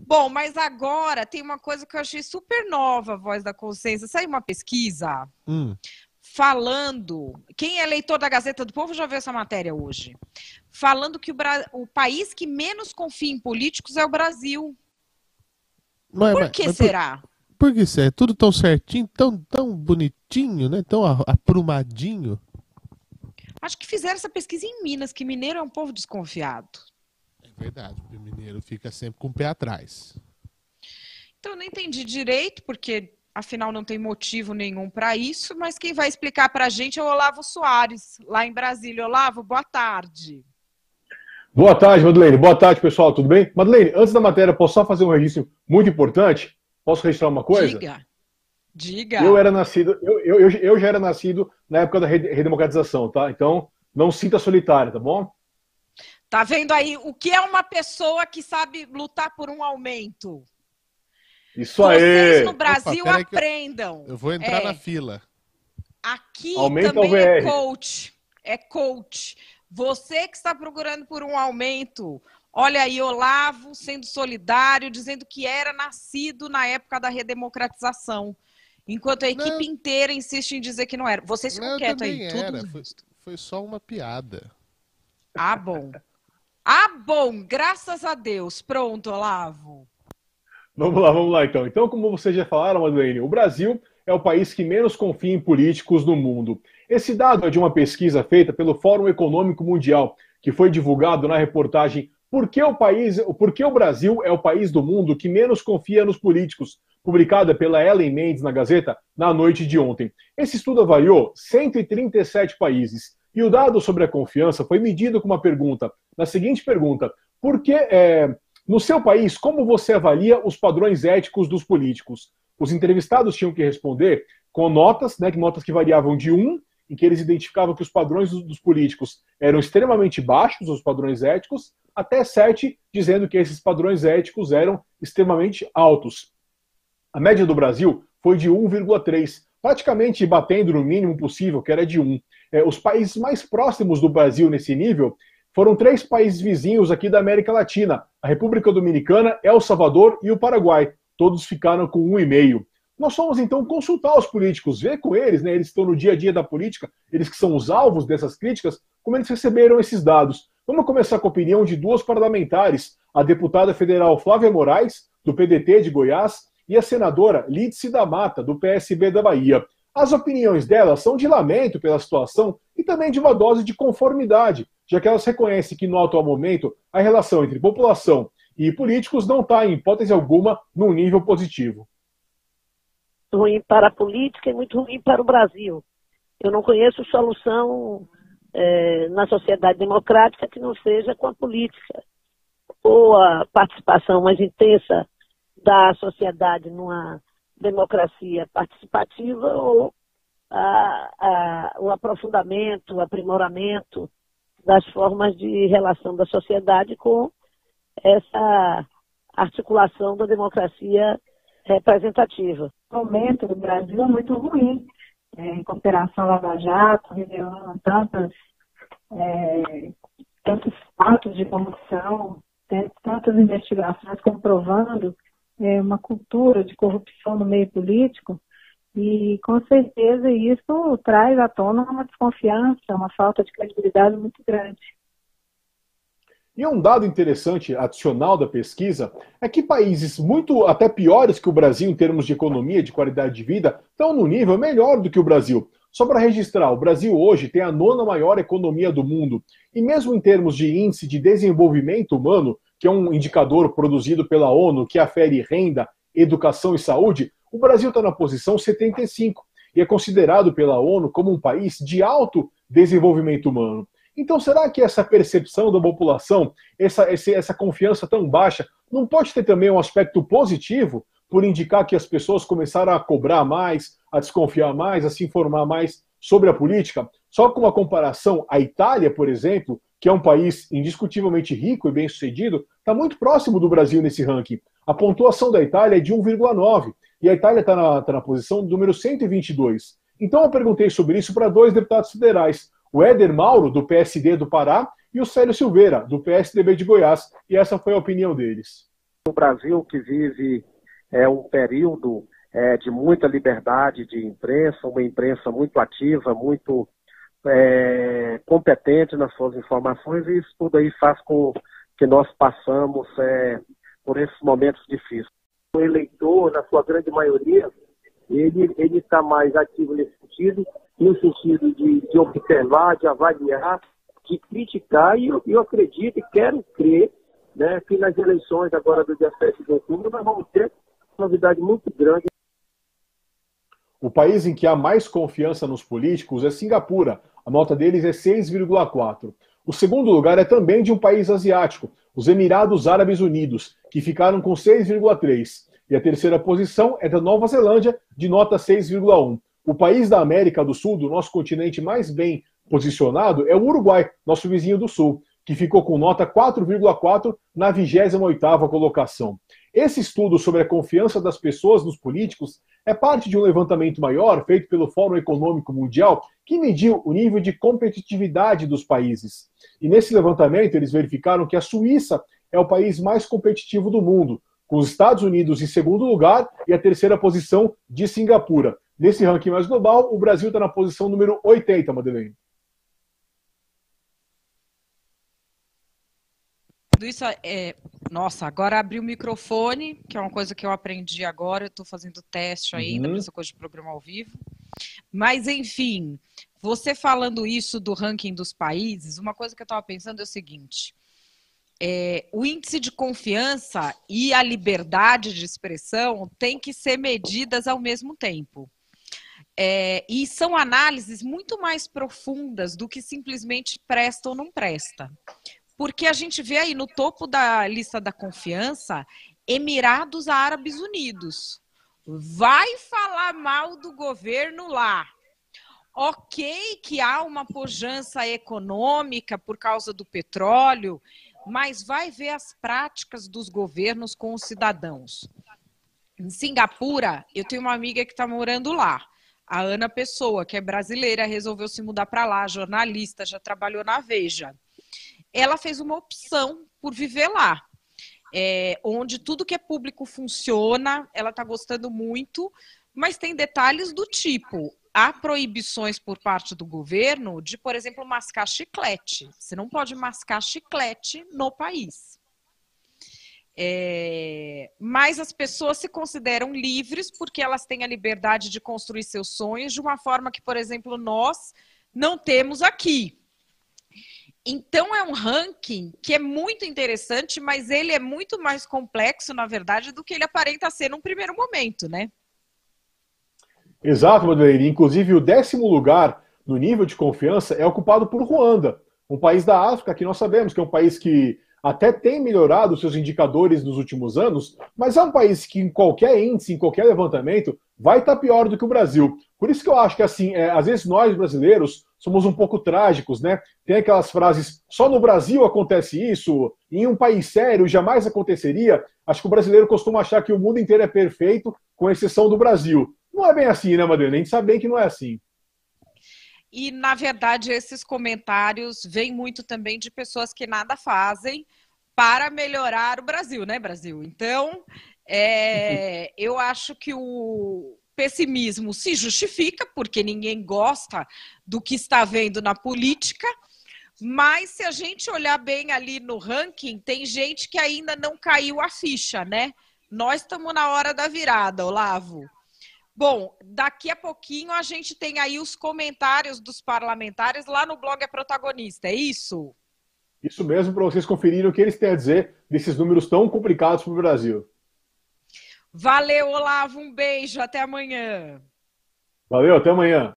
Bom, mas agora tem uma coisa que eu achei super nova, Voz da Consciência. Saiu uma pesquisa falando... Quem é leitor da Gazeta do Povo já viu essa matéria hoje. Falando que o país que menos confia em políticos é o Brasil. Por que será? Por que isso é tudo tão certinho, tão bonitinho, né? Tão aprumadinho? Acho que fizeram essa pesquisa em Minas, que mineiro é um povo desconfiado. É verdade, o mineiro fica sempre com o pé atrás. Então eu não entendi direito, porque afinal não tem motivo nenhum para isso, mas quem vai explicar para a gente é o Olavo Soares, lá em Brasília. Olavo, boa tarde. Boa tarde, Madeleine. Boa tarde, pessoal. Tudo bem? Madeleine, antes da matéria, posso só fazer um registro muito importante? Posso registrar uma coisa? Diga. Eu já era nascido na época da redemocratização, tá? Então, não sinta solitário, tá bom? Tá vendo aí o que é uma pessoa que sabe lutar por um aumento? Isso aí! Vocês no Brasil aprendam. Eu vou entrar na fila. Aqui Aumenta também o VR. é coach. É coach. Você que está procurando por um aumento, olha aí, Olavo sendo solidário, dizendo que era nascido na época da redemocratização. Enquanto a equipe inteira insiste em dizer que não era. Vocês ficam quietos aí. Era. Foi só uma piada. Ah, bom. Ah, bom. Graças a Deus. Pronto, Olavo. Vamos lá então. Então, como vocês já falaram, Madeleine, o Brasil é o país que menos confia em políticos no mundo. Esse dado é de uma pesquisa feita pelo Fórum Econômico Mundial, que foi divulgado na reportagem Por que o Brasil é o país do mundo que menos confia nos políticos, publicada pela Ellen Mendes na Gazeta na noite de ontem. Esse estudo avaliou 137 países e o dado sobre a confiança foi medido com uma pergunta, na seguinte pergunta: no seu país, como você avalia os padrões éticos dos políticos? Os entrevistados tinham que responder com notas, né, notas que variavam de 1, em que eles identificavam que os padrões dos políticos eram extremamente baixos, os padrões éticos, até 7, dizendo que esses padrões éticos eram extremamente altos. A média do Brasil foi de 1,3, praticamente batendo no mínimo possível, que era de 1. Os países mais próximos do Brasil nesse nível foram 3 países vizinhos aqui da América Latina, a República Dominicana, El Salvador e o Paraguai. Todos ficaram com 1,5. Nós fomos, então, consultar os políticos, ver com eles, né, eles estão no dia a dia da política, eles que são os alvos dessas críticas, como eles receberam esses dados. Vamos começar com a opinião de 2 parlamentares, a deputada federal Flávia Moraes, do PDT de Goiás, e a senadora Lídice da Mata, do PSB da Bahia. As opiniões delas são de lamento pela situação e também de uma dose de conformidade, já que elas reconhecem que, no atual momento, a relação entre população e políticos não está, em hipótese alguma, num nível positivo. Ruim para a política e muito ruim para o Brasil. Eu não conheço solução na sociedade democrática que não seja com a política. Ou a participação mais intensa da sociedade numa democracia participativa, ou o aprofundamento, o aprimoramento das formas de relação da sociedade com essa articulação da democracia representativa. O momento do Brasil é muito ruim, em cooperação Lava Jato, revelando tantos fatos de corrupção, tantas investigações comprovando uma cultura de corrupção no meio político, e com certeza isso traz à tona uma desconfiança, uma falta de credibilidade muito grande. E um dado interessante, adicional da pesquisa, é que países muito até piores que o Brasil em termos de economia, de qualidade de vida, estão no nível melhor do que o Brasil. Só para registrar, o Brasil hoje tem a 9ª maior economia do mundo. E mesmo em termos de índice de desenvolvimento humano, que é um indicador produzido pela ONU que afere renda, educação e saúde, o Brasil está na posição 75 e é considerado pela ONU como um país de alto desenvolvimento humano. Então, será que essa percepção da população, essa confiança tão baixa, não pode ter também um aspecto positivo por indicar que as pessoas começaram a cobrar mais, a desconfiar mais, a se informar mais sobre a política? Só com uma comparação, a Itália, por exemplo, que é um país indiscutivelmente rico e bem-sucedido, está muito próximo do Brasil nesse ranking. A pontuação da Itália é de 1,9 e a Itália está na posição número 122. Então eu perguntei sobre isso para 2 deputados federais, o Éder Mauro, do PSD do Pará, e o Célio Silveira, do PSDB de Goiás, e essa foi a opinião deles. O Brasil que vive um período de muita liberdade de imprensa, uma imprensa muito ativa, muito competente nas suas informações, e isso tudo aí faz com que nós passamos por esses momentos difíceis. O eleitor, na sua grande maioria, ele está mais ativo nesse sentido, no sentido de observar, de avaliar, de criticar, e eu acredito e quero crer, né, que nas eleições agora do dia 7 de outubro nós vamos ter uma novidade muito grande. O país em que há mais confiança nos políticos é Singapura. A nota deles é 6,4. O segundo lugar é também de um país asiático, os Emirados Árabes Unidos, que ficaram com 6,3. E a terceira posição é da Nova Zelândia, de nota 6,1. O país da América do Sul, do nosso continente mais bem posicionado, é o Uruguai, nosso vizinho do Sul, que ficou com nota 4,4 na 28ª colocação. Esse estudo sobre a confiança das pessoas nos políticos é parte de um levantamento maior feito pelo Fórum Econômico Mundial, que mediu o nível de competitividade dos países. E nesse levantamento eles verificaram que a Suíça é o país mais competitivo do mundo, com os Estados Unidos em segundo lugar e a terceira posição de Singapura. Nesse ranking mais global, o Brasil está na posição número 80, Madeleine. Isso nossa, agora abri o microfone, que é uma coisa que eu aprendi agora, eu estou fazendo teste ainda para essa coisa de programa ao vivo. Mas, enfim, você falando isso do ranking dos países, uma coisa que eu estava pensando é o seguinte: o índice de confiança e a liberdade de expressão têm que ser medidas ao mesmo tempo. E são análises muito mais profundas do que simplesmente presta ou não presta. Porque a gente vê aí no topo da lista da confiança, Emirados Árabes Unidos. Vai falar mal do governo lá. Ok que há uma pujança econômica por causa do petróleo, mas vai ver as práticas dos governos com os cidadãos. Em Singapura, eu tenho uma amiga que está morando lá. A Ana Pessoa, que é brasileira, resolveu se mudar para lá, jornalista, já trabalhou na Veja. Ela fez uma opção por viver lá, onde tudo que é público funciona, ela está gostando muito, mas tem detalhes do tipo, há proibições por parte do governo de, por exemplo, mascar chiclete. Você não pode mascar chiclete no país. Mas as pessoas se consideram livres porque elas têm a liberdade de construir seus sonhos de uma forma que, por exemplo, nós não temos aqui. Então, é um ranking que é muito interessante, mas ele é muito mais complexo, na verdade, do que ele aparenta ser num primeiro momento, né? Exato, Madeleine. Inclusive, o 10º lugar no nível de confiança é ocupado por Ruanda, um país da África que nós sabemos que é um país que até tem melhorado seus indicadores nos últimos anos, mas é um país que em qualquer índice, em qualquer levantamento, vai estar pior do que o Brasil. Por isso que eu acho que, assim, às vezes nós, brasileiros, somos um pouco trágicos, né? Tem aquelas frases, só no Brasil acontece isso, em um país sério jamais aconteceria. Acho que o brasileiro costuma achar que o mundo inteiro é perfeito, com exceção do Brasil. Não é bem assim, né, Madeleine? A gente sabe bem que não é assim. E, na verdade, esses comentários vêm muito também de pessoas que nada fazem para melhorar o Brasil, né, Brasil? Então, eu acho que o pessimismo se justifica, porque ninguém gosta do que está vendo na política, mas se a gente olhar bem ali no ranking, tem gente que ainda não caiu a ficha, né? Nós estamos na hora da virada, Olavo. Bom, daqui a pouquinho a gente tem aí os comentários dos parlamentares lá no blog A Protagonista, é isso? Isso mesmo, para vocês conferirem o que eles têm a dizer desses números tão complicados para o Brasil. Valeu, Olavo, um beijo, até amanhã. Valeu, até amanhã.